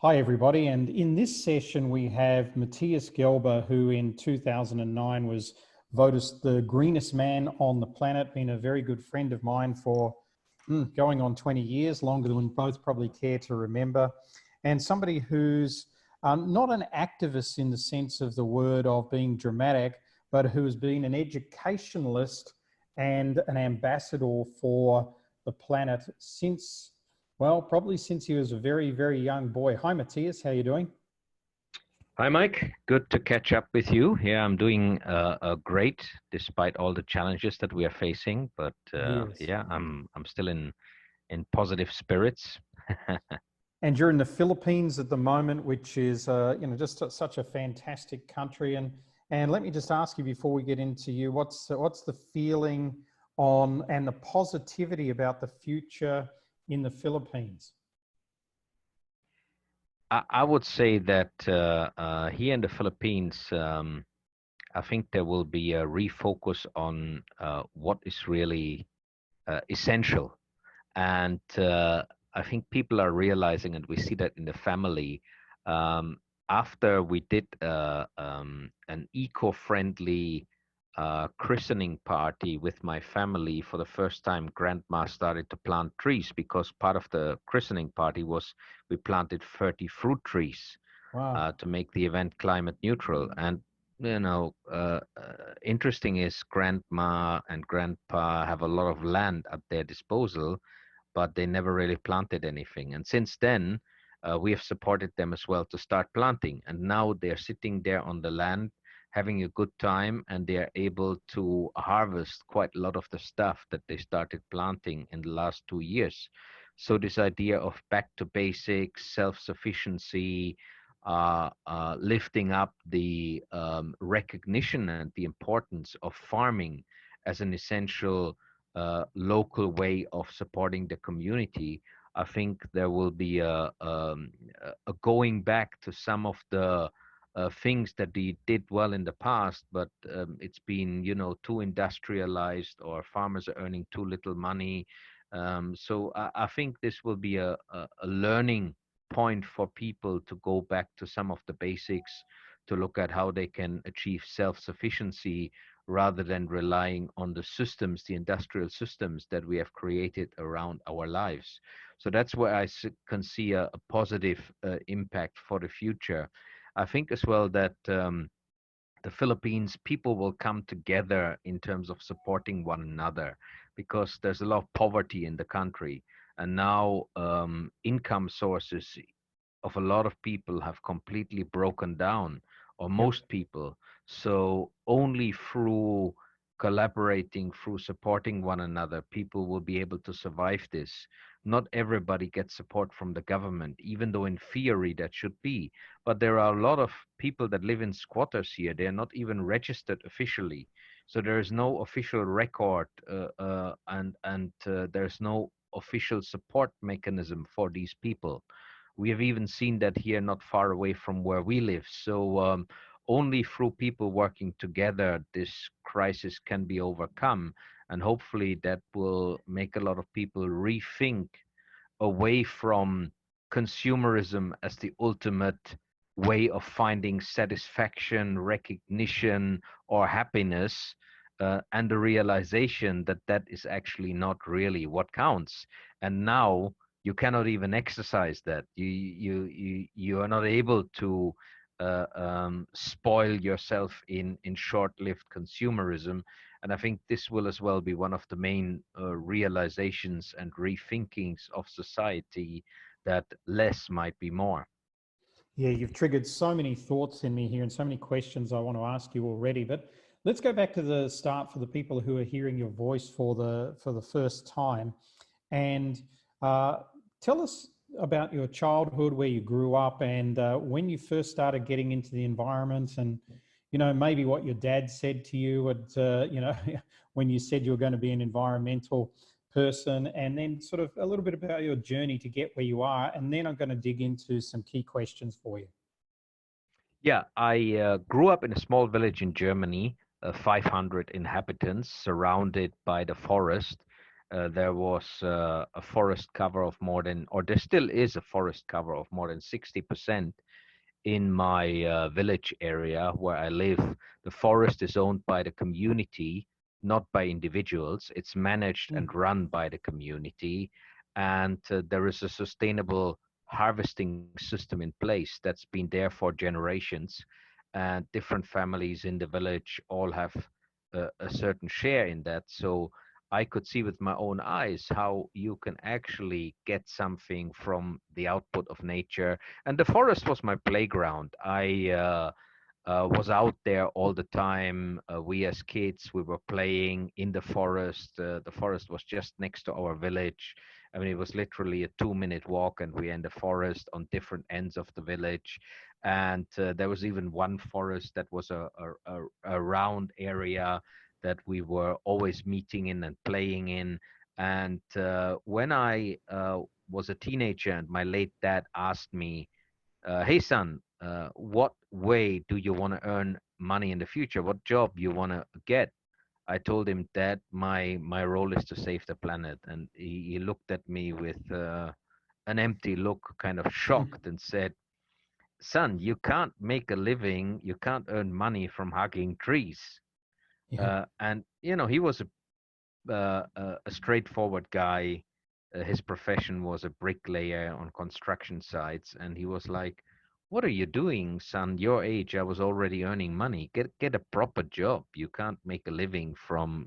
Hi, everybody. And in this session, we have Matthias Gelber, who in 2009 was voted the greenest man on the planet, been a very good friend of mine for going on 20 years, longer than we both probably care to remember. And somebody who's not an activist in the sense of the word of being dramatic, but who has been an educationalist and an ambassador for the planet since, well, probably since he was a very, very young boy. Hi, Matthias. How are you doing? Hi, Mike. Good to catch up with you. Yeah, I'm doing great despite all the challenges that we are facing. But Yes. yeah, I'm still in positive spirits. And you're in the Philippines at the moment, which is, just such a fantastic country. And let me just ask you before we get into you, what's the feeling on and the positivity about the future in the Philippines? I would say that here in the Philippines, I think there will be a refocus on what is really essential. And I think people are realizing, and we see that in the family, um, after we did an eco-friendly christening party with my family for the first time, grandma started to plant trees because part of the christening party was we planted 30 fruit trees Wow. to make the event climate neutral. And interesting is grandma and grandpa have a lot of land at their disposal, but they never really planted anything. And since then, we have supported them as well to start planting. And now they're sitting there on the land, having a good time, and they are able to harvest quite a lot of the stuff that they started planting in the last 2 years. So this idea of back to basics, self-sufficiency, lifting up the recognition and the importance of farming as an essential local way of supporting the community. I think there will be a going back to some of the things that they did well in the past, but it's been, too industrialized, or farmers are earning too little money. So I think this will be a learning point for people to go back to some of the basics, to look at how they can achieve self-sufficiency rather than relying on the systems, the industrial systems that we have created around our lives. So that's where can see a positive impact for the future. I think as well that the Philippines, people will come together in terms of supporting one another, because there's a lot of poverty in the country. And now income sources of a lot of people have completely broken down, or Yep. most people. So only through collaborating, through supporting one another, people will be able to survive this. Not everybody gets support from the government, even though in theory that should be. But there are a lot of people that live in squatters here. They are not even registered officially. So there is no official record, and there's no official support mechanism for these people. We have even seen that here, not far away from where we live. So only through people working together, this crisis can be overcome. And hopefully that will make a lot of people rethink away from consumerism as the ultimate way of finding satisfaction, recognition, or happiness, and the realization that that is actually not really what counts. And now you cannot even exercise that. You are not able to spoil yourself in short-lived consumerism. And I think this will as well be one of the main realizations and rethinkings of society, that less might be more. Yeah, you've triggered so many thoughts in me here and so many questions I want to ask you already. But let's go back to the start for the people who are hearing your voice for the first time, and uh, tell us about your childhood, where you grew up, and when you first started getting into the environment, and maybe what your dad said to you, at when you said you were going to be an environmental person, and then sort of a little bit about your journey to get where you are. And then I'm going to dig into some key questions for you. Yeah, I grew up in a small village in Germany, 500 inhabitants, surrounded by the forest. there was a forest cover of more than, or there still is a forest cover of more than 60% in my village area where I live. The forest is owned by the community, not by individuals. It's managed Mm. and run by the community. And there is a sustainable harvesting system in place that's been there for generations. And different families in the village all have a certain share in that. So I could see with my own eyes how you can actually get something from the output of nature. And the forest was my playground. I was out there all the time. We as kids, we were playing in the forest. The forest was just next to our village. I mean, it was literally a 2-minute walk, and we in the forest on different ends of the village. And there was even one forest that was a round area that we were always meeting in and playing in. And when I was a teenager, and my late dad asked me, hey son, what way do you want to earn money in the future? What job you want to get? I told him that my role is to save the planet, and he looked at me with an empty look, kind of shocked, and said, "Son, you can't make a living, you can't earn money from hugging trees." Yeah. And he was a straightforward guy. His profession was a bricklayer on construction sites, and he was like, "What are you doing, son? Your age, I was already earning money. Get a proper job. You can't make a living from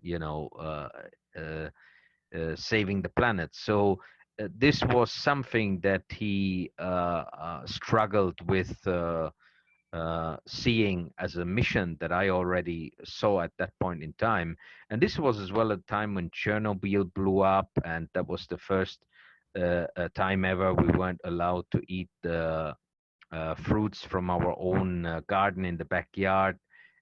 saving the planet." So this was something that he struggled with. Seeing as a mission that I already saw at that point in time. And this was as well a time when Chernobyl blew up, and that was the first time ever we weren't allowed to eat the fruits from our own garden in the backyard.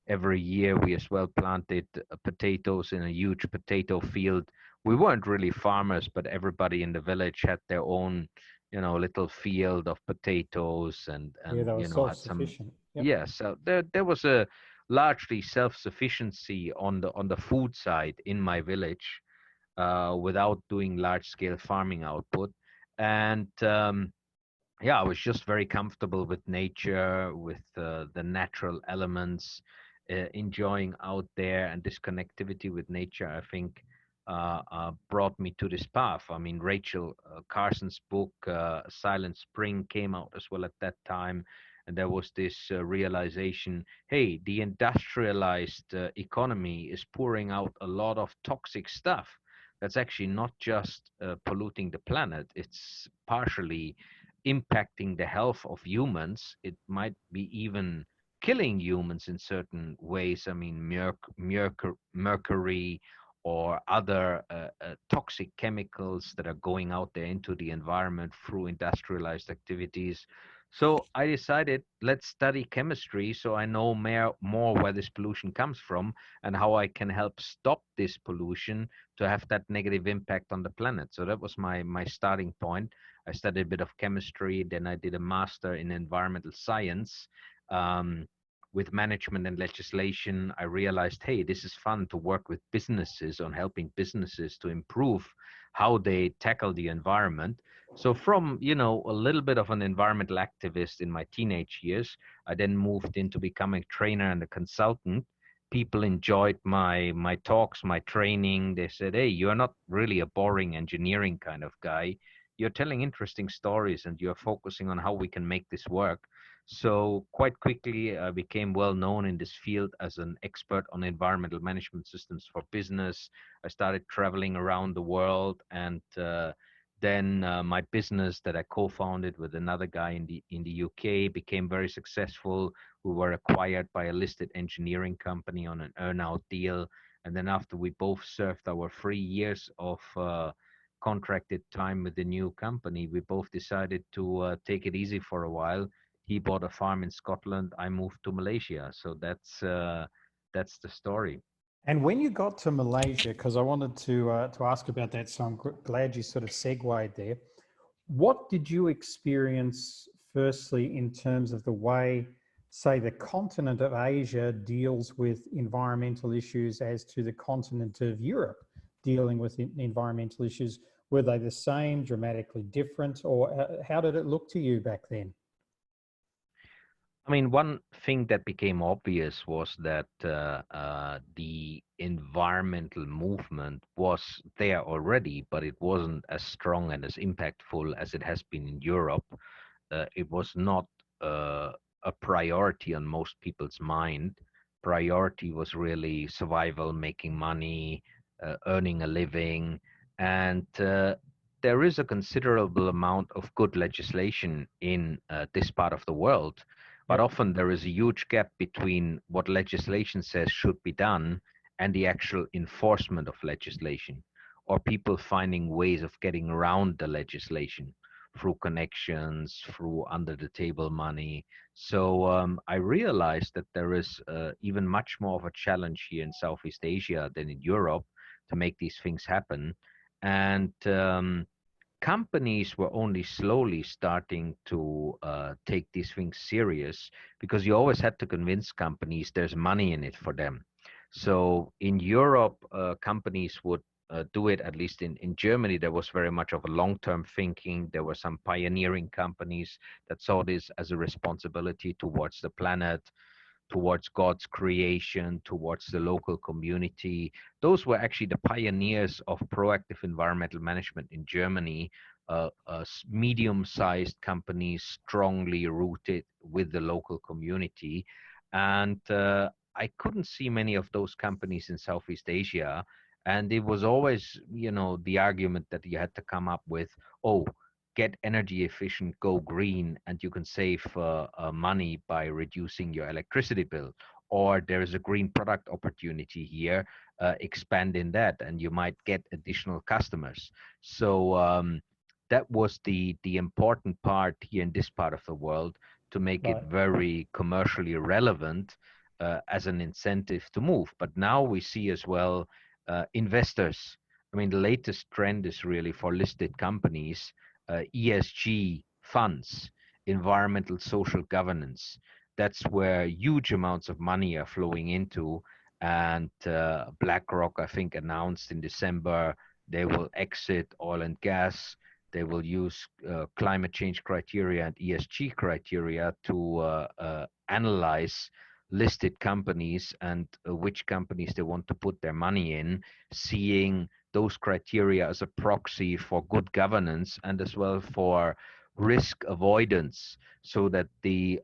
Every year, we as well planted potatoes in a huge potato field. We weren't really farmers, but everybody in the village had their own, little field of potatoes, and Yeah, they were had some. self-sufficient. Yep. Yeah, so there was a largely self-sufficiency on the food side in my village, without doing large-scale farming output. And yeah, I was just very comfortable with nature, with the natural elements, enjoying out there, and this connectivity with nature, I think, brought me to this path. I mean, Rachel Carson's book, Silent Spring, came out as well at that time. And there was this realization, hey, the industrialized economy is pouring out a lot of toxic stuff that's actually not just polluting the planet, it's partially impacting the health of humans. It might be even killing humans in certain ways. I mean, mercury or other toxic chemicals that are going out there into the environment through industrialized activities. So I decided, let's study chemistry so I know more where this pollution comes from and how I can help stop this pollution to have that negative impact on the planet. So that was my starting point. I studied a bit of chemistry, then I did a master in environmental science. Um, with management and legislation, I realized, hey, this is fun to work with businesses on helping businesses to improve how they tackle the environment. So from, a little bit of an environmental activist in my teenage years, I then moved into becoming a trainer and a consultant. People enjoyed my talks, my training. They said, hey, you're not really a boring engineering kind of guy. You're telling interesting stories, and you're focusing on how we can make this work. So quite quickly, I became well known in this field as an expert on environmental management systems for business. I started traveling around the world, and then my business that I co-founded with another guy in the UK became very successful. We were acquired by a listed engineering company on an earn-out deal, and then after we both served our 3 years of contracted time with the new company, we both decided to take it easy for a while. He bought a farm in Scotland. I moved to Malaysia. So that's the story. And when you got to Malaysia, because I wanted to ask about that, so I'm glad you sort of segued there. What did you experience, firstly, in terms of the way, say, the continent of Asia deals with environmental issues as to the continent of Europe? dealing with environmental issues? Were they the same, dramatically different, or how did it look to you back then? I mean, one thing that became obvious was that the environmental movement was there already, but it wasn't as strong and as impactful as it has been in Europe. It was not uh, a priority on most people's mind. Priority was really survival, making money, earning a living, and there is a considerable amount of good legislation in this part of the world, but Yep. often there is a huge gap between what legislation says should be done and the actual enforcement of legislation, or people finding ways of getting around the legislation through connections, through under the table money. So I realized that there is even much more of a challenge here in Southeast Asia than in Europe to make these things happen. And companies were only slowly starting to take these things serious, because you always had to convince companies there's money in it for them. So in Europe, companies would do it. At least in Germany, there was very much of a long-term thinking. There were some pioneering companies that saw this as a responsibility towards the planet, towards God's creation, towards the local community. Those were actually the pioneers of proactive environmental management in Germany. Medium-sized companies, strongly rooted with the local community. And I couldn't see many of those companies in Southeast Asia. And it was always, the argument that you had to come up with, oh, get energy efficient, go green, and you can save money by reducing your electricity bill. Or there is a green product opportunity here, expand in that, and you might get additional customers. So that was the important part here in this part of the world, to make it Right. very commercially relevant as an incentive to move. But now we see as well investors. I mean, the latest trend is really for listed companies, ESG funds, environmental social governance. That's where huge amounts of money are flowing into. And BlackRock, I think, announced in December they will exit oil and gas. They will use climate change criteria and ESG criteria to analyze listed companies and which companies they want to put their money in, seeing those criteria as a proxy for good governance and as well for risk avoidance, so that the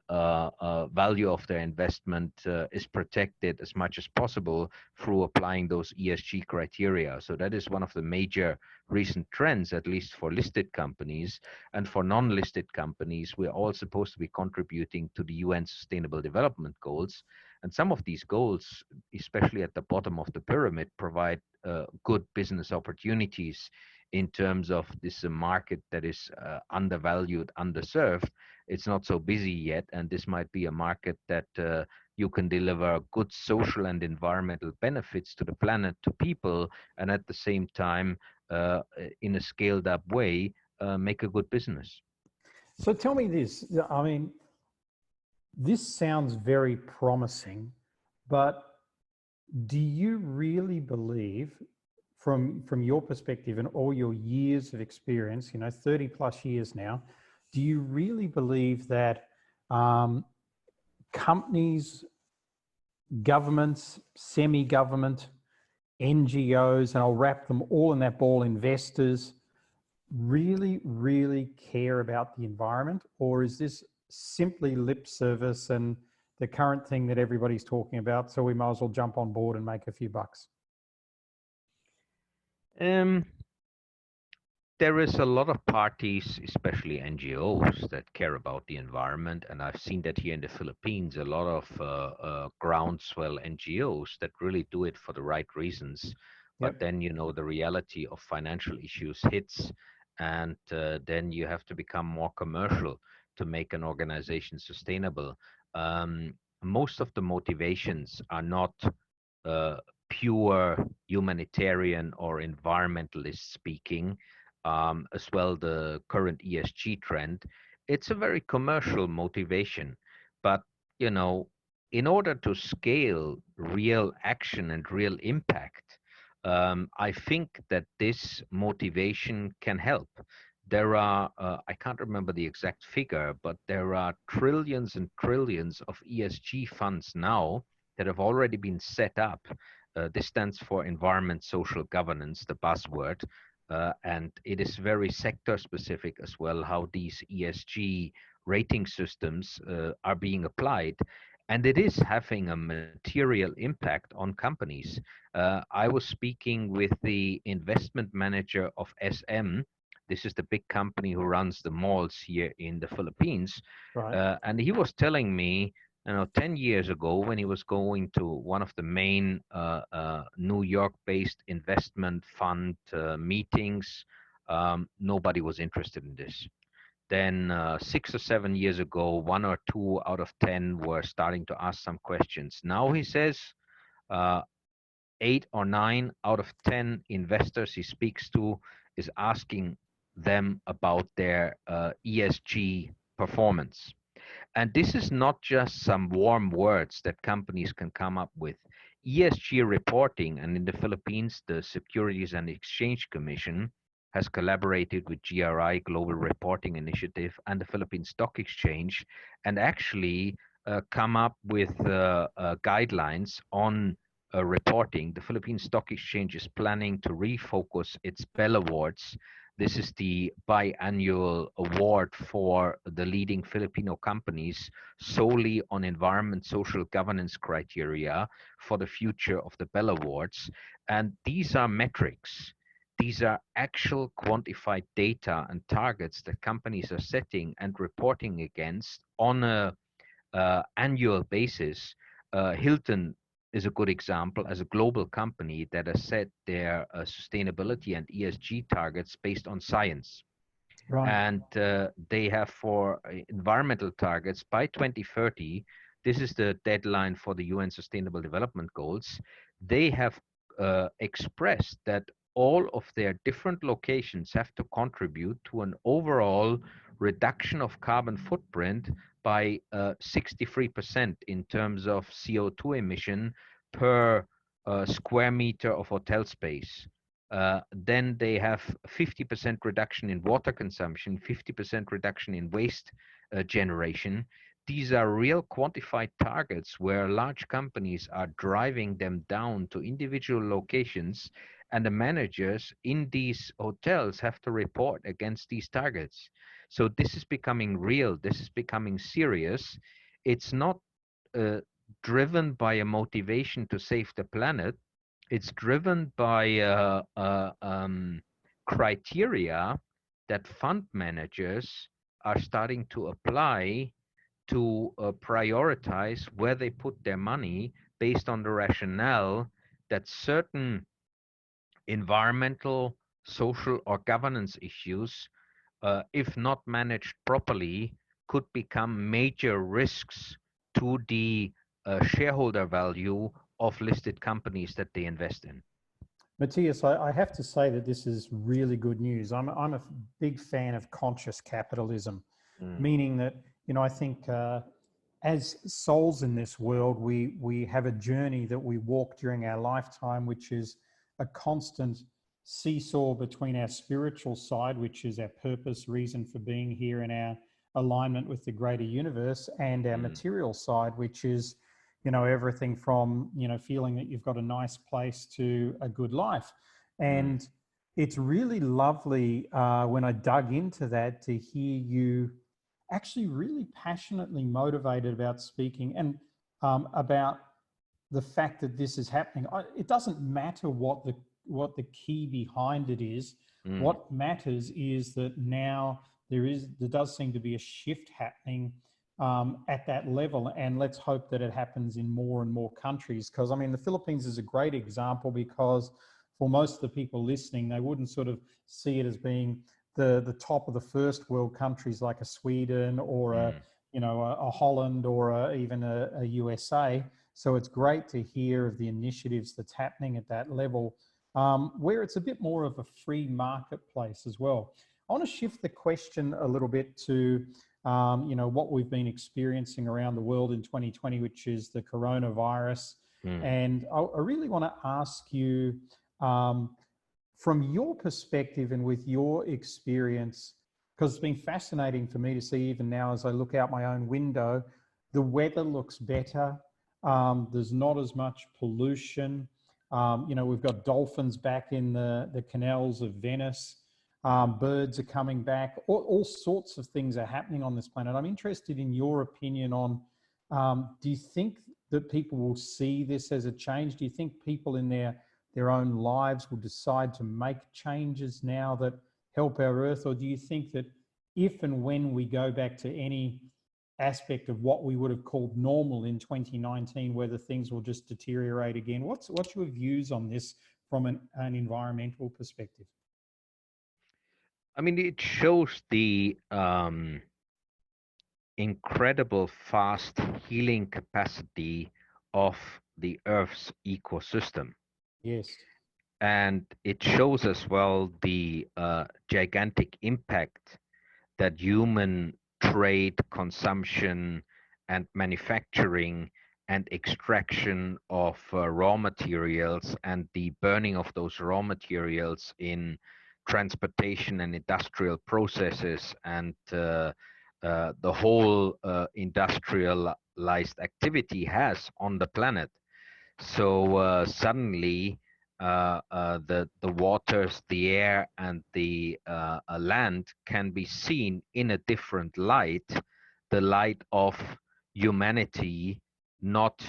value of their investment is protected as much as possible through applying those ESG criteria. So that is one of the major recent trends, at least for listed companies. And for non-listed companies, we're all supposed to be contributing to the UN Sustainable Development Goals. And some of these goals, especially at the bottom of the pyramid, provide good business opportunities in terms of this market that is undervalued, underserved. It's not so busy yet, and this might be a market that you can deliver good social and environmental benefits to the planet, to people, and at the same time, in a scaled up way, make a good business. So tell me this, I mean, this sounds very promising, but do you really believe, from your perspective and all your years of experience, 30 plus years now, do you really believe that companies, governments, semi-government, NGOs, and I'll wrap them all in that ball, investors, really, really care about the environment? Or is this simply lip service and the current thing that everybody's talking about, so we might as well jump on board and make a few bucks? Um, there is a lot of parties, especially NGOs, that care about the environment, and I've seen that here in the Philippines, a lot of groundswell NGOs that really do it for the right reasons. But Yep. then, the reality of financial issues hits, and then you have to become more commercial to make an organization sustainable. Most of the motivations are not uh, pure humanitarian or environmentalist speaking. As well, the current ESG trend, it's a very commercial motivation. But, you know, in order to scale real action and real impact, I think that this motivation can help. There are, I can't remember the exact figure, but there are trillions and trillions of ESG funds now that have already been set up. This stands for environment, social governance, the buzzword. And it is very sector specific as well, how these ESG rating systems are being applied. And it is having a material impact on companies. I was speaking with the investment manager of SM. This is the big company who runs the malls here in the Philippines. Right. And he was telling me, 10 years ago, when he was going to one of the main New York based investment fund meetings, nobody was interested in this. Then 6 or 7 years ago, one or two out of 10 were starting to ask some questions. Now he says, uh, 8 or 9 out of 10 investors he speaks to is asking them about their ESG performance. And this is not just some warm words that companies can come up with. ESG reporting, and in the Philippines, the Securities and Exchange Commission has collaborated with GRI, Global Reporting Initiative, and the Philippine Stock Exchange, and actually come up with guidelines on reporting. The Philippine Stock Exchange is planning to refocus its Bell Awards. This is the biannual award for the leading Filipino companies solely on environment, social governance criteria for the future of the Bell Awards. And these are metrics. These are actual quantified data and targets that companies are setting and reporting against on a annual basis. Hilton is a good example as a global company that has set their sustainability and ESG targets based on science. Right. And they have for environmental targets by 2030, this is the deadline for the UN Sustainable Development Goals. They have expressed that all of their different locations have to contribute to an overall reduction of carbon footprint by 63% in terms of CO2 emission per square meter of hotel space. Then they have 50% reduction in water consumption, 50% reduction in waste generation. These are real quantified targets where large companies are driving them down to individual locations, and the managers in these hotels have to report against these targets. So this is becoming real. This is becoming serious. It's not uh, driven by a motivation to save the planet. It's driven by criteria that fund managers are starting to apply to prioritize where they put their money based on the rationale that certain environmental, social, or governance issues, if not managed properly, could become major risks to the shareholder value of listed companies that they invest in. Matthias, I have to say that this is really good news. I'm a big fan of conscious capitalism, Mm, meaning that, I think as souls in this world, we have a journey that we walk during our lifetime, which is a constant seesaw between our spiritual side, which is our purpose, reason for being here, and our alignment with the greater universe, and our mm, material side, which is, everything from, feeling that you've got a nice place to a good life. mm, And it's really lovely when I dug into that to hear you actually really passionately motivated about speaking and about the fact that this is happening. It doesn't matter what the key behind it is. mm. What matters is that now there does seem to be a shift happening at that level, and let's hope that it happens in more and more countries. Because I mean, the Philippines is a great example, because for most of the people listening, they wouldn't sort of see it as being the top of the first world countries like a Sweden or Mm. a Holland or even a USA. So it's great to hear of the initiatives that's happening at that level, where it's a bit more of a free marketplace as well. I want to shift the question a little bit to what we've been experiencing around the world in 2020, which is the coronavirus. Mm. And I really want to ask you, From your perspective and with your experience, because it's been fascinating for me to see even now as I look out my own window, the weather looks better. There's not as much pollution. We've got dolphins back in the canals of Venice. Birds are coming back. All sorts of things are happening on this planet. I'm interested in your opinion on, do you think that people will see this as a change? Do you think people in their own lives will decide to make changes now that help our Earth? Or do you think that if and when we go back to any aspect of what we would have called normal in 2019, whether things will just deteriorate again? What's your views on this from an environmental perspective? I mean, it shows the incredible fast healing capacity of the Earth's ecosystem. Yes. And it shows as well the gigantic impact that human trade, consumption, and manufacturing and extraction of raw materials and the burning of those raw materials in transportation and industrial processes and the whole industrialized activity has on the planet. So suddenly, the waters, the air, and the land can be seen in a different light, the light of humanity not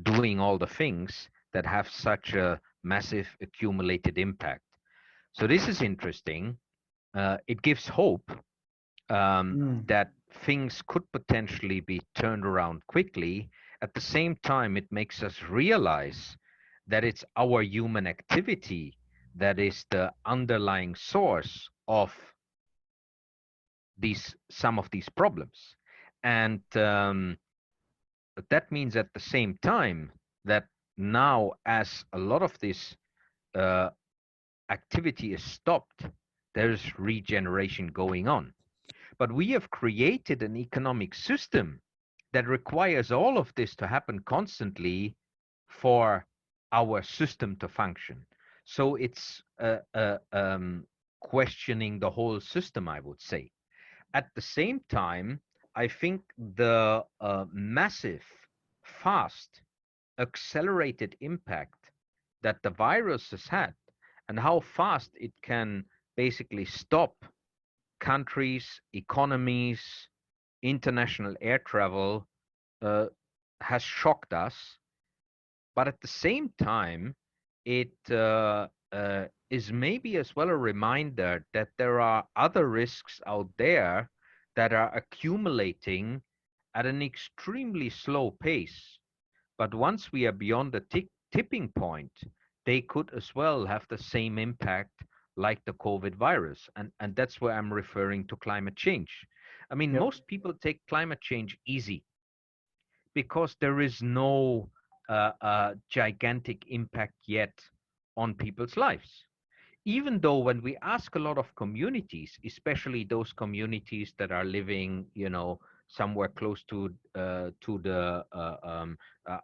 doing all the things that have such a massive accumulated impact. So this is interesting. It gives hope that things could potentially be turned around quickly. At the same time, it makes us realize that it's our human activity that is the underlying source of some of these problems. And that means at the same time that now, as a lot of this uh, activity is stopped, there's regeneration going on. But we have created an economic system that requires all of this to happen constantly for our system to function. So it's questioning the whole system, I would say. At the same time, I think the massive, fast, accelerated impact that the virus has had and how fast it can basically stop countries, economies, international air travel uh, has shocked us. But at the same time, it is maybe as well a reminder that there are other risks out there that are accumulating at an extremely slow pace. But once we are beyond the tipping point, they could as well have the same impact like the COVID virus. And that's where I'm referring to climate change. I mean, Yep. most people take climate change easy because there is no gigantic impact yet on people's lives. Even though when we ask a lot of communities, especially those communities that are living, somewhere close to the,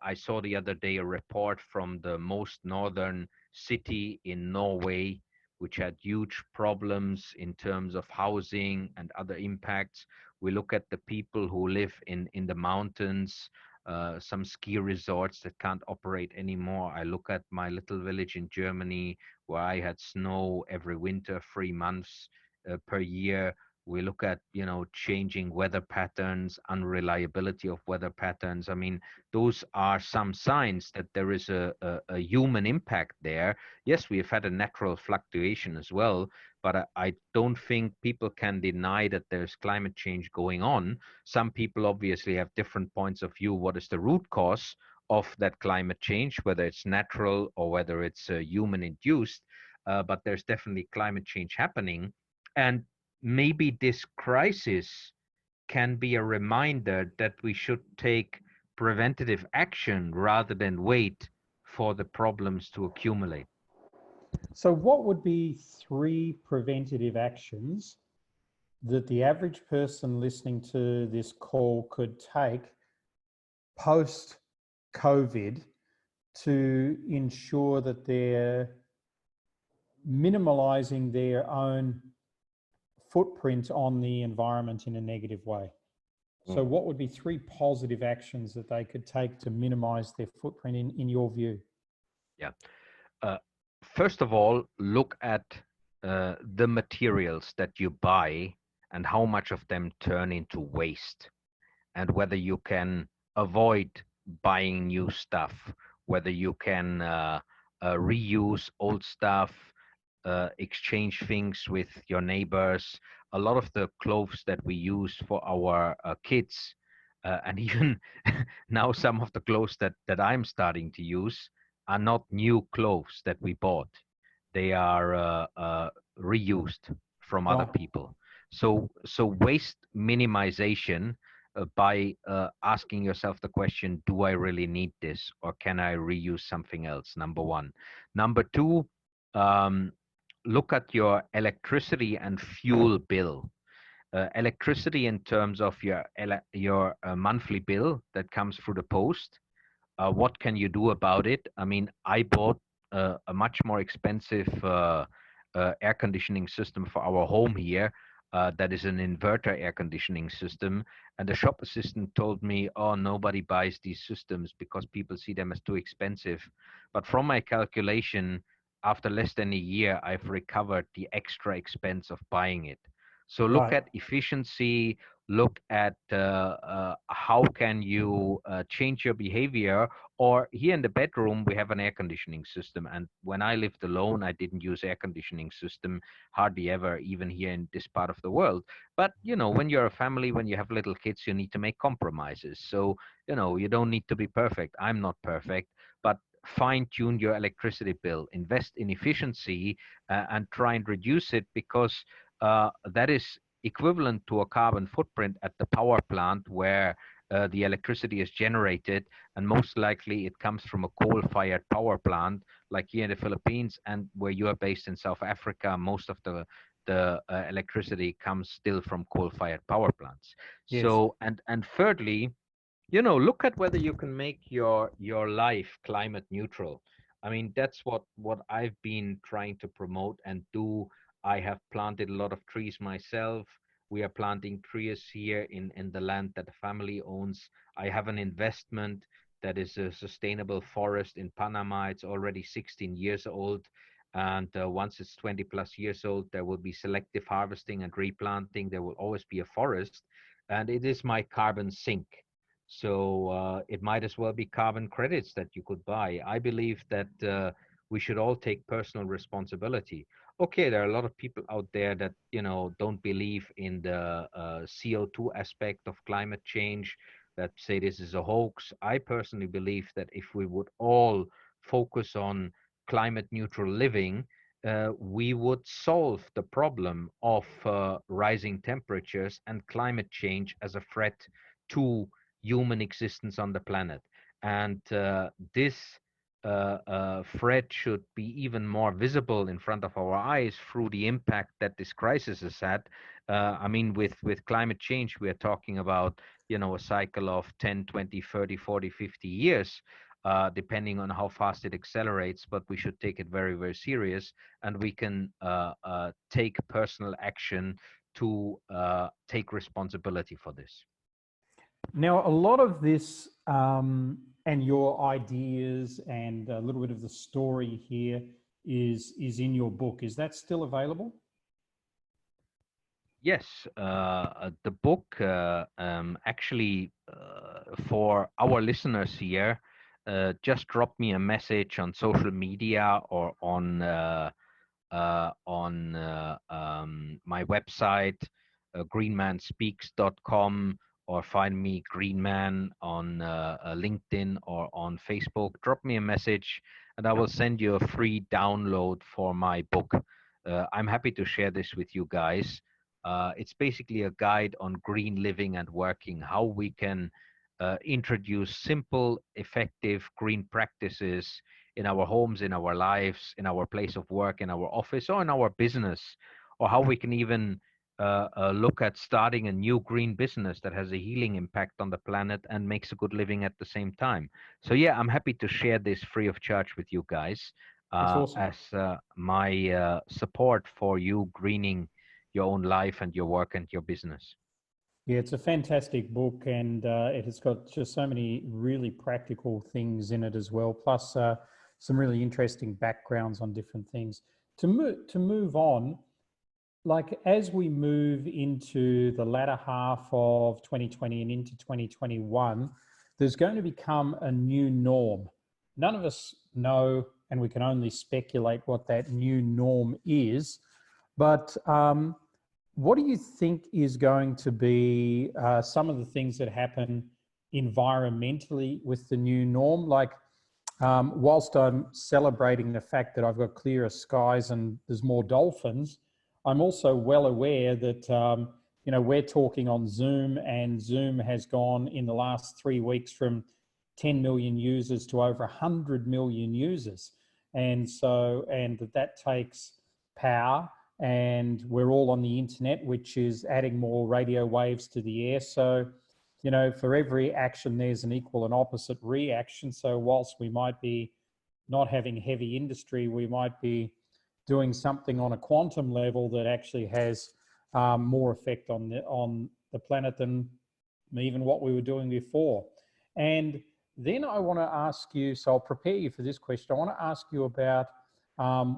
I saw the other day a report from the most northern city in Norway, which had huge problems in terms of housing and other impacts. We look at the people who live in the mountains, some ski resorts that can't operate anymore. I look at my little village in Germany where I had snow every winter, 3 months per year. We look at, changing weather patterns, unreliability of weather patterns. I mean, those are some signs that there is a human impact there. Yes, we have had a natural fluctuation as well, but I don't think people can deny that there's climate change going on. Some people obviously have different points of view. What is the root cause of that climate change, whether it's natural or whether it's human induced? But there's definitely climate change happening. And maybe this crisis can be a reminder that we should take preventative action rather than wait for the problems to accumulate. So what would be 3 preventative actions that the average person listening to this call could take post COVID to ensure that they're minimalizing their own footprint on the environment in a negative way. So what would be 3 positive actions that they could take to minimize their footprint in your view? Yeah. First of all, look at the materials that you buy and how much of them turn into waste, and whether you can avoid buying new stuff, whether you can reuse old stuff, exchange things with your neighbors. A lot of the clothes that we use for our kids, and even now some of the clothes that I'm starting to use are not new clothes that we bought. They are reused from other Right. people. So waste minimization by asking yourself the question, do I really need this, or can I reuse something else? Number one. Number two, um, look at your electricity and fuel bill. Electricity in terms of your monthly bill that comes through the post. What can you do about it? I mean, I bought a much more expensive air conditioning system for our home here. That is an inverter air conditioning system. And the shop assistant told me, oh, nobody buys these systems because people see them as too expensive. But from my calculation, after less than a year, I've recovered the extra expense of buying it. So look Right. at efficiency, look at how can you change your behavior. Or here in the bedroom we have an air conditioning system, and when I lived alone I didn't use air conditioning system hardly ever, even here in this part of the world. But you know, when you're a family, when you have little kids, you need to make compromises. So you know, you don't need to be perfect. I'm not perfect, but fine tune your electricity bill, invest in efficiency, and try and reduce it, because that is equivalent to a carbon footprint at the power plant where the electricity is generated, and most likely it comes from a coal-fired power plant like here in the Philippines, and where you are based in South Africa, most of the electricity comes still from coal-fired power plants. Yes. So, and thirdly, you know, look at whether you can make your life climate neutral. I mean, that's what I've been trying to promote and do. I have planted a lot of trees myself. We are planting trees here in the land that the family owns. I have an investment that is a sustainable forest in Panama. It's already 16 years old, and once it's 20 plus years old, there will be selective harvesting and replanting. There will always be a forest, and it is my carbon sink. So it might as well be carbon credits that you could buy. I believe that we should all take personal responsibility. Okay, there are a lot of people out there that, you know, don't believe in the CO2 aspect of climate change, that say this is a hoax. I personally believe that if we would all focus on climate neutral living, we would solve the problem of rising temperatures and climate change as a threat to human existence on the planet. And this threat should be even more visible in front of our eyes through the impact that this crisis has had. I mean, with climate change, we are talking about, you know, a cycle of 10, 20, 30, 40, 50 years, depending on how fast it accelerates, but we should take it very, very serious, and we can take personal action to take responsibility for this. Now, a lot of this and your ideas and a little bit of the story here is in your book. Is that still available? Yes, the book actually, for our listeners here, just drop me a message on social media or on my website, greenmanspeaks.com, or find me Greenman on LinkedIn or on Facebook. Drop me a message and I will send you a free download for my book. I'm happy to share this with you guys. It's basically a guide on green living and working, how we can introduce simple, effective green practices in our homes, in our lives, in our place of work, in our office, or in our business, or how we can even look at starting a new green business that has a healing impact on the planet and makes a good living at the same time. So yeah, I'm happy to share this free of charge with you guys. It's awesome. as my support for you greening your own life and your work and your business. Yeah, it's a fantastic book, and it has got just so many really practical things in it as well, plus some really interesting backgrounds on different things. To move on, like as we move into the latter half of 2020 and into 2021, there's going to become a new norm. None of us know, and we can only speculate what that new norm is. But what do you think is going to be some of the things that happen environmentally with the new norm? Like, whilst I'm celebrating the fact that I've got clearer skies and there's more dolphins, I'm also well aware that we're talking on Zoom, and Zoom has gone in the last 3 weeks from 10 million users to over 100 million users, and that takes power. And we're all on the internet, which is adding more radio waves to the air. So for every action, there's an equal and opposite reaction. So whilst we might be not having heavy industry, we might be doing something on a quantum level that actually has more effect on the planet than even what we were doing before. And then I want to ask you, so I'll prepare you for this question. I want to ask you about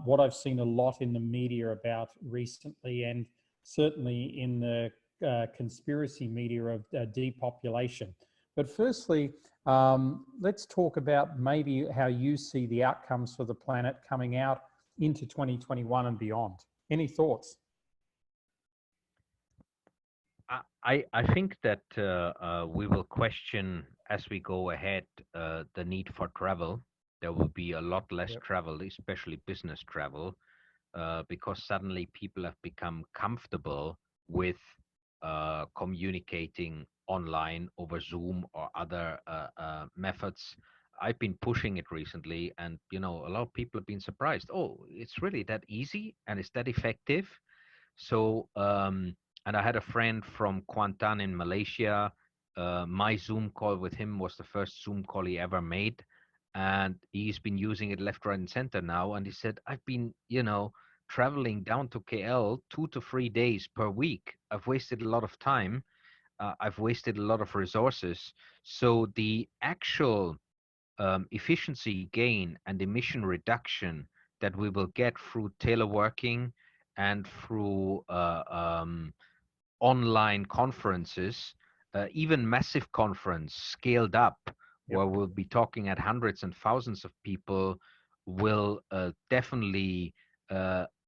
what I've seen a lot in the media about recently, and certainly in the conspiracy media of depopulation. But firstly, let's talk about maybe how you see the outcomes for the planet coming out into 2021 and beyond. Any thoughts? I think that we will question as we go ahead the need for travel. There will be a lot less travel, especially business travel, because suddenly people have become comfortable with communicating online over Zoom or other methods. I've been pushing it recently, and a lot of people have been surprised. Oh, it's really that easy and it's that effective. So, and I had a friend from Kuantan in Malaysia. My Zoom call with him was the first Zoom call he ever made. And he's been using it left, right, and center now. And he said, I've been, traveling down to KL 2 to 3 days per week. I've wasted a lot of time. I've wasted a lot of resources. So the actual efficiency gain and emission reduction that we will get through teleworking and through online conferences, even massive conference scaled up, where we'll be talking at hundreds and thousands of people, will definitely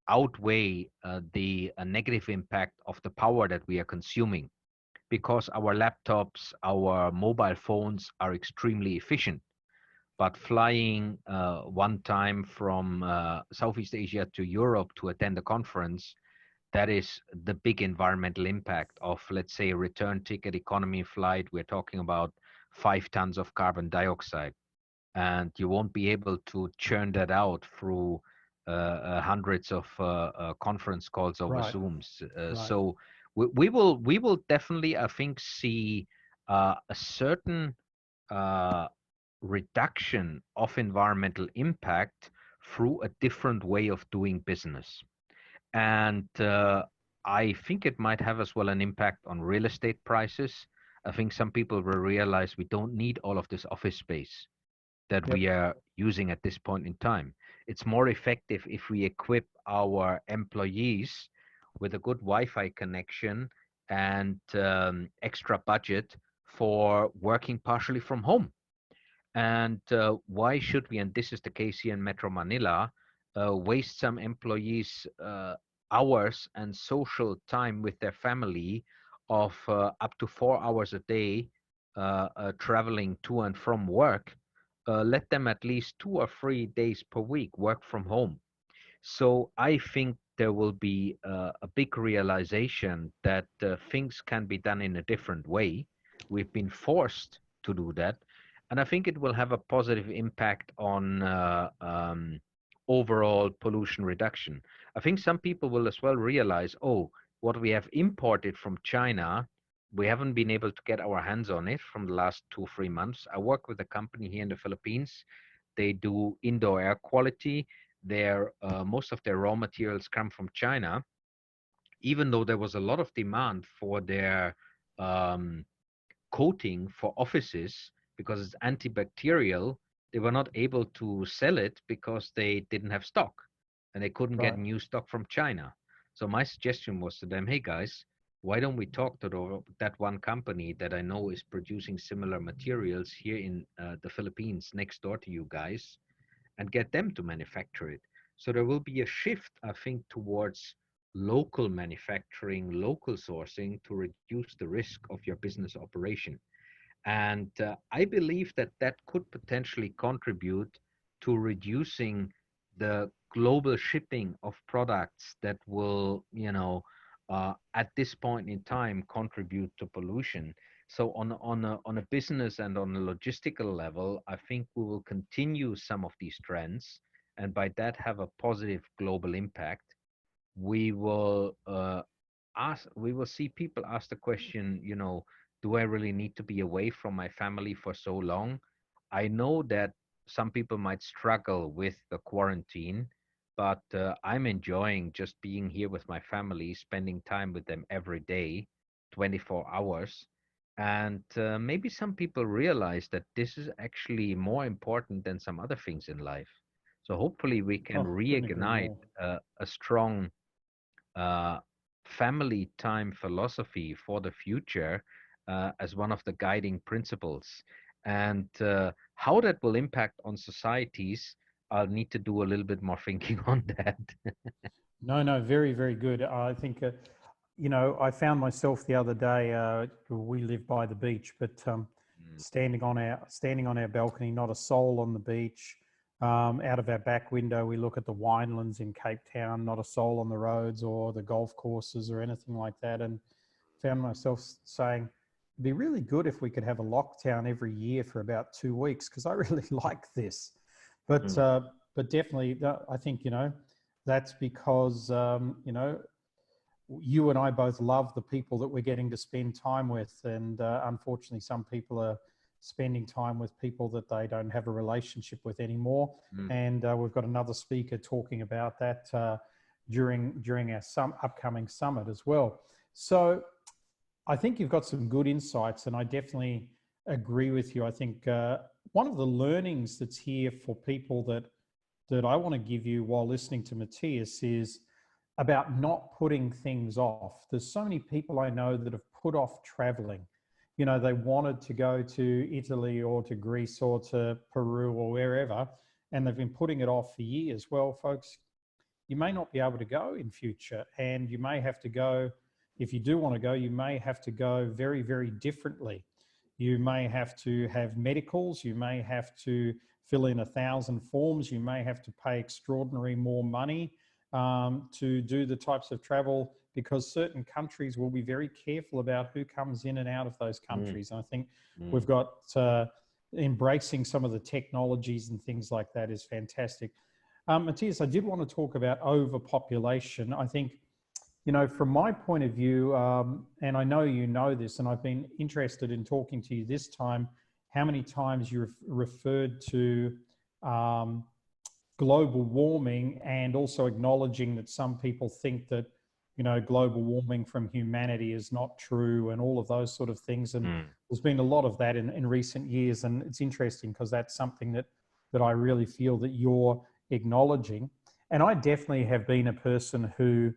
outweigh the negative impact of the power that we are consuming, because our laptops, our mobile phones are extremely efficient. But flying one time from Southeast Asia to Europe to attend a conference, that is the big environmental impact of, let's say, a return ticket economy flight. We're talking about 5 tons of carbon dioxide. And you won't be able to churn that out through hundreds of conference calls over Zooms. So we will definitely, I think, see a certain reduction of environmental impact through a different way of doing business. And I think it might have as well an impact on real estate prices. I think some people will realize we don't need all of this office space that we are using at this point in time. It's more effective if we equip our employees with a good Wi-Fi connection and extra budget for working partially from home. And why should we, and this is the case here in Metro Manila, waste some employees' hours and social time with their family of up to 4 hours a day traveling to and from work? Let them at least 2 or 3 days per week work from home. So I think there will be a big realization that things can be done in a different way. We've been forced to do that. And I think it will have a positive impact on overall pollution reduction. I think some people will as well realize, oh, what we have imported from China, we haven't been able to get our hands on it from the last 2 or 3 months. I work with a company here in the Philippines. They do indoor air quality. their most of their raw materials come from China, even though there was a lot of demand for their um, coating for offices because it's antibacterial, they were not able to sell it because they didn't have stock and they couldn't get Right. new stock from China. So my suggestion was to them, hey guys, why don't we talk to that one company that I know is producing similar materials here in the Philippines next door to you guys and get them to manufacture it. So there will be a shift, I think, towards local manufacturing, local sourcing to reduce the risk of your business operation. And I believe that that could potentially contribute to reducing the global shipping of products that will, at this point in time, contribute to pollution. So on a business and on a logistical level, I think we will continue some of these trends, and by that have a positive global impact. We will we will see people ask the question, do I really need to be away from my family for so long? I know that some people might struggle with the quarantine, but I'm enjoying just being here with my family, spending time with them every day, 24 hours. And maybe some people realize that this is actually more important than some other things in life. So hopefully we can Oh, couldn't agree reignite more. a strong uh, family time philosophy for the future as one of the guiding principles. And how that will impact on societies, I'll need to do a little bit more thinking on that. No, no, very, very good. I think, I found myself the other day. We live by the beach, but Mm, standing on our balcony, not a soul on the beach. Out of our back window, we look at the winelands in Cape Town, not a soul on the roads or the golf courses or anything like that. And found myself saying, it'd be really good if we could have a lockdown every year for about 2 weeks because I really like this. But mm, but definitely, I think that's because you and I both love the people that we're getting to spend time with, and unfortunately, some people are spending time with people that they don't have a relationship with anymore. mm. And we've got another speaker talking about that during our upcoming summit as well. So I think you've got some good insights, and I definitely agree with you. I think one of the learnings that's here for people that I want to give you while listening to Matthias is about not putting things off. There's so many people I know that have put off traveling. They wanted to go to Italy or to Greece or to Peru or wherever, and they've been putting it off for years. Well, folks, you may not be able to go in future, and you may have to go. If you do want to go, you may have to go very, very differently. You may have to have medicals, you may have to fill in 1,000 forms, you may have to pay extraordinary more money to do the types of travel, because certain countries will be very careful about who comes in and out of those Mm, countries. And I think we've mm. got embracing some of the technologies and things like that is fantastic. Matthias, I did want to talk about overpopulation. I think, from my point of view, and I know you know this, and I've been interested in talking to you this time, how many times you referred to um, global warming, and also acknowledging that some people think that, global warming from humanity is not true, and all of those sort of things. And Mm. there's been a lot of that in recent years. And it's interesting because that's something that I really feel that you're acknowledging. And I definitely have been a person who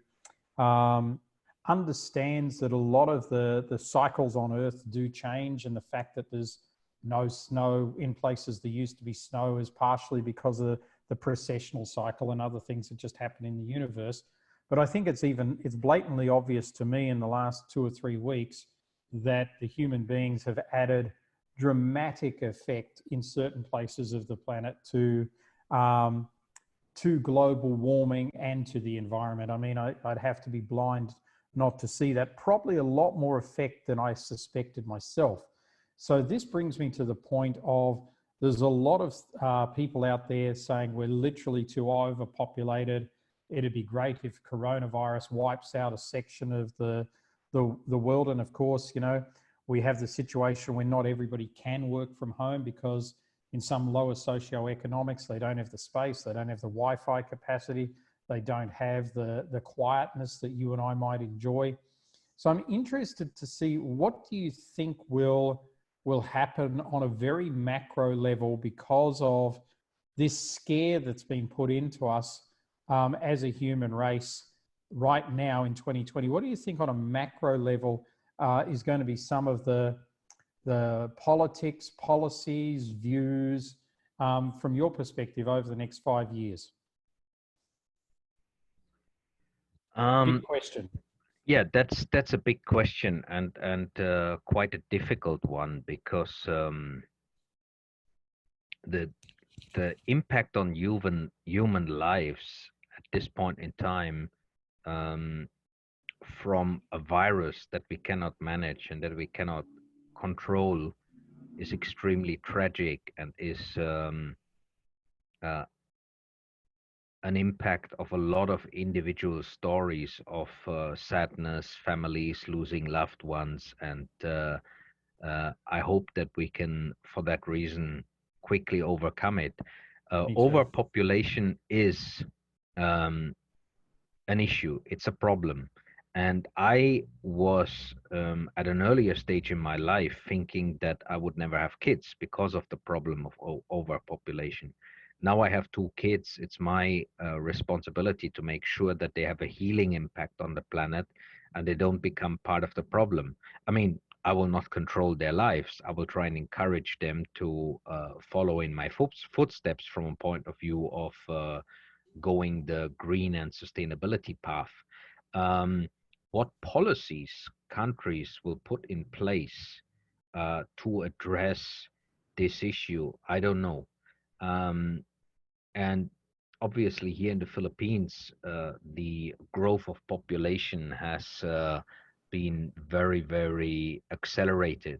um, understands that a lot of the cycles on Earth do change, and the fact that there's no snow in places there used to be snow is partially because of the precessional cycle and other things that just happen in the universe. But I think it's blatantly obvious to me in the last 2 or 3 weeks that the human beings have added dramatic effect in certain places of the planet um, to global warming and to the environment. I mean, I'd have to be blind not to see that. Probably a lot more effect than I suspected myself. So this brings me to the point of, there's a lot of people out there saying we're literally too overpopulated. It'd be great if coronavirus wipes out a section of the world. And of course, we have the situation where not everybody can work from home because, in some lower socioeconomics, they don't have the space, they don't have the Wi-Fi capacity, they don't have the quietness that you and I might enjoy. So I'm interested to see, what do you think will happen on a very macro level because of this scare that's been put into us as a human race right now in 2020? What do you think on a macro level is going to be some of the politics, policies, views from your perspective over the next 5 years? Big question. Yeah, that's a big question, and quite a difficult one, because the impact on human lives at this point in time, um, from a virus that we cannot manage and that we cannot control, is extremely tragic, and is uh, an impact of a lot of individual stories of sadness, families losing loved ones, and I hope that we can, for that reason, quickly overcome it. Overpopulation is um, an issue. It's a problem. And I was at an earlier stage in my life thinking that I would never have kids because of the problem of overpopulation. Now I have two kids. It's my responsibility to make sure that they have a healing impact on the planet and they don't become part of the problem. I mean, I will not control their lives. I will try and encourage them to follow in my footsteps from a point of view of going the green and sustainability path. What policies countries will put in place to address this issue, I don't know. And obviously, here in the Philippines, the growth of population has been very, very accelerated.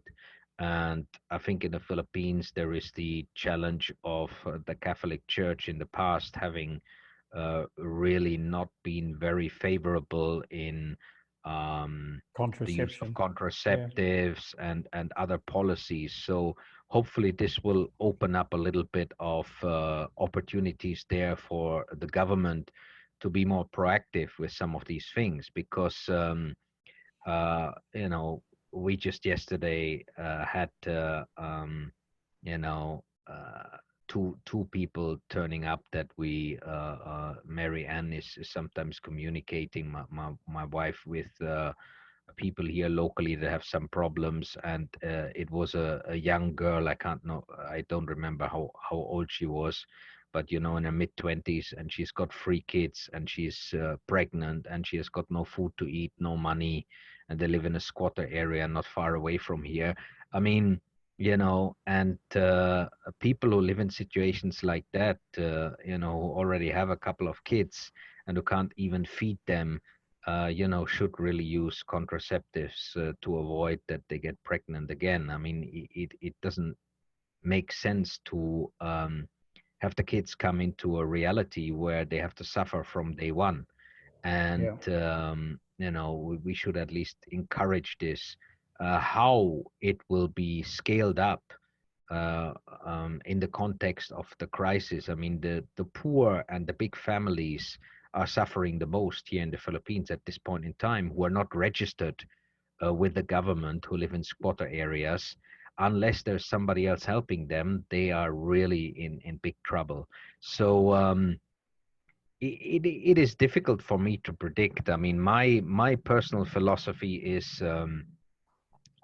And I think in the Philippines, there is the challenge of the Catholic Church in the past having really not been very favorable in the use of contraceptives and other policies. So hopefully this will open up a little bit of opportunities there for the government to be more proactive with some of these things, because you know, we just yesterday had you know, two people turning up that we Mary Ann is sometimes communicating, my wife, with people here locally that have some problems, and it was a young girl. I don't remember how old she was, but you know, in her mid-20s, and she's got 3 kids, and she's pregnant, and she has got no food to eat, no money, and they live in a squatter area not far away from here. I mean, you know, and people who live in situations like that, you know, who already have a couple of kids and who can't even feed them, you know, should really use contraceptives to avoid that they get pregnant again. I mean, it doesn't make sense to have the kids come into a reality where they have to suffer from day one. And you know, we should at least encourage this. How it will be scaled up in the context of the crisis. I mean, the poor and the big families are suffering the most here in the Philippines at this point in time, who are not registered with the government, who live in squatter areas. Unless there's somebody else helping them, they are really in big trouble. So it is difficult for me to predict. I mean, my personal philosophy is,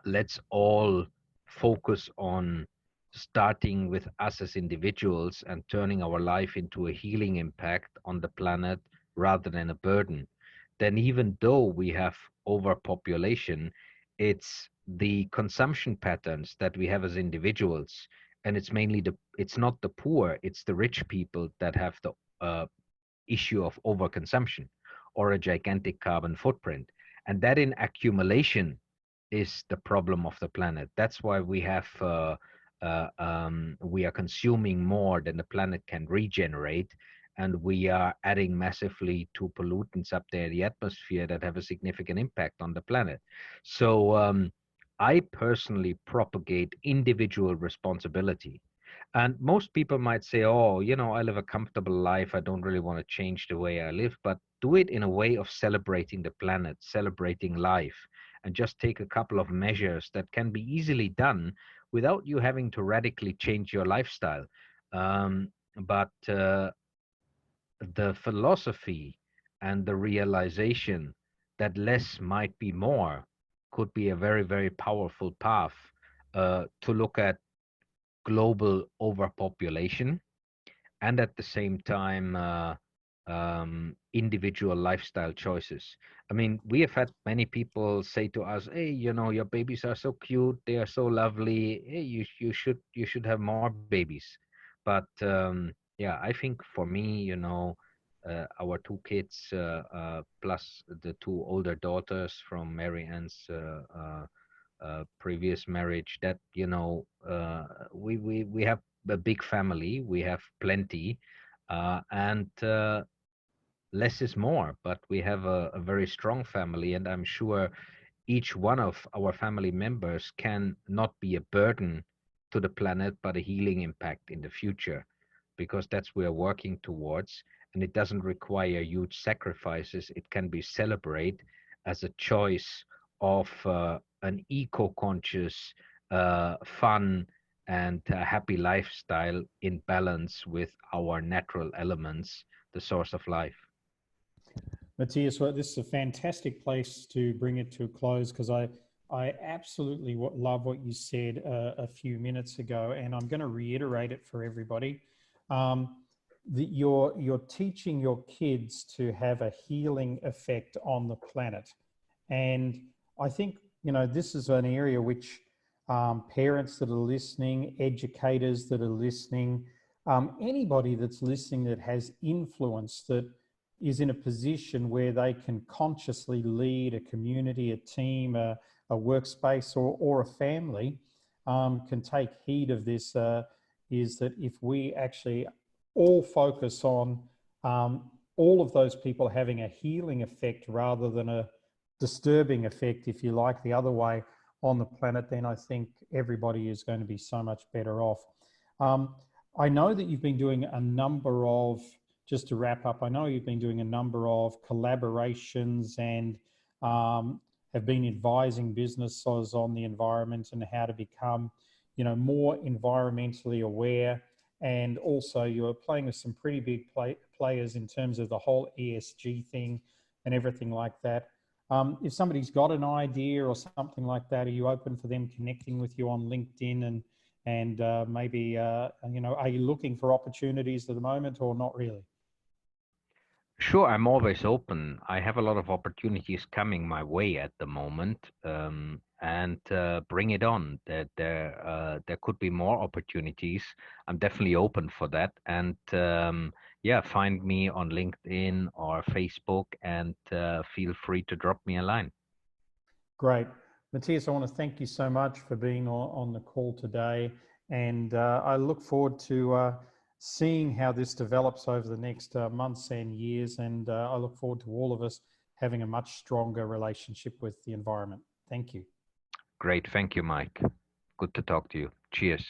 let's all focus on starting with us as individuals and turning our life into a healing impact on the planet rather than a burden. Then even though we have overpopulation, it's the consumption patterns that we have as individuals, and it's not the poor, it's the rich people that have the issue of overconsumption or a gigantic carbon footprint. And that in accumulation is the problem of the planet. That's why we are consuming more than the planet can regenerate, and we are adding massively to pollutants up there in the atmosphere that have a significant impact on the planet. So I personally propagate individual responsibility. And most people might say, oh, I live a comfortable life. I don't really want to change the way I live, but do it in a way of celebrating the planet, celebrating life, and just take a couple of measures that can be easily done without you having to radically change your lifestyle. But the philosophy and the realization that less might be more could be a very, very powerful path to look at global overpopulation and at the same time individual lifestyle choices. I mean, we have had many people say to us, "Hey, your babies are so cute, they are so lovely. Hey, you should have more babies." But yeah, I think for me, our two kids plus the two older daughters from Mary Ann's previous marriage, that we have a big family, we have plenty, and less is more, but we have a very strong family, and I'm sure each one of our family members can not be a burden to the planet, but a healing impact in the future, because that's what we're working towards. And it doesn't require huge sacrifices. It can be celebrated as a choice of an eco-conscious, fun, and happy lifestyle in balance with our natural elements, the source of life. Matthias, well, this is a fantastic place to bring it to a close, because I absolutely love what you said a few minutes ago, and I'm going to reiterate it for everybody. That you're teaching your kids to have a healing effect on the planet, and I think this is an area which parents that are listening, educators that are listening, anybody that's listening that has influence, that is in a position where they can consciously lead a community, a team, a workspace, or a family, can take heed of this, is that if we actually all focus on all of those people having a healing effect rather than a disturbing effect, if you like, the other way on the planet, then I think everybody is going to be so much better off. I know that you've been doing a number of, just to wrap up, I know you've been doing a number of collaborations and have been advising businesses on the environment and how to become, more environmentally aware. And also you're playing with some pretty big players in terms of the whole ESG thing and everything like that. If somebody's got an idea or something like that, are you open for them connecting with you on LinkedIn and maybe, are you looking for opportunities at the moment or not really? Sure, I'm always open. I have a lot of opportunities coming my way at the moment, and bring it on. There could be more opportunities. I'm definitely open for that. And yeah, find me on LinkedIn or Facebook, and feel free to drop me a line. Great. Matthias, I want to thank you so much for being on the call today. And I look forward to seeing how this develops over the next months and years. And I look forward to all of us having a much stronger relationship with the environment. Thank you. Great. Thank you, Mike. Good to talk to you. Cheers.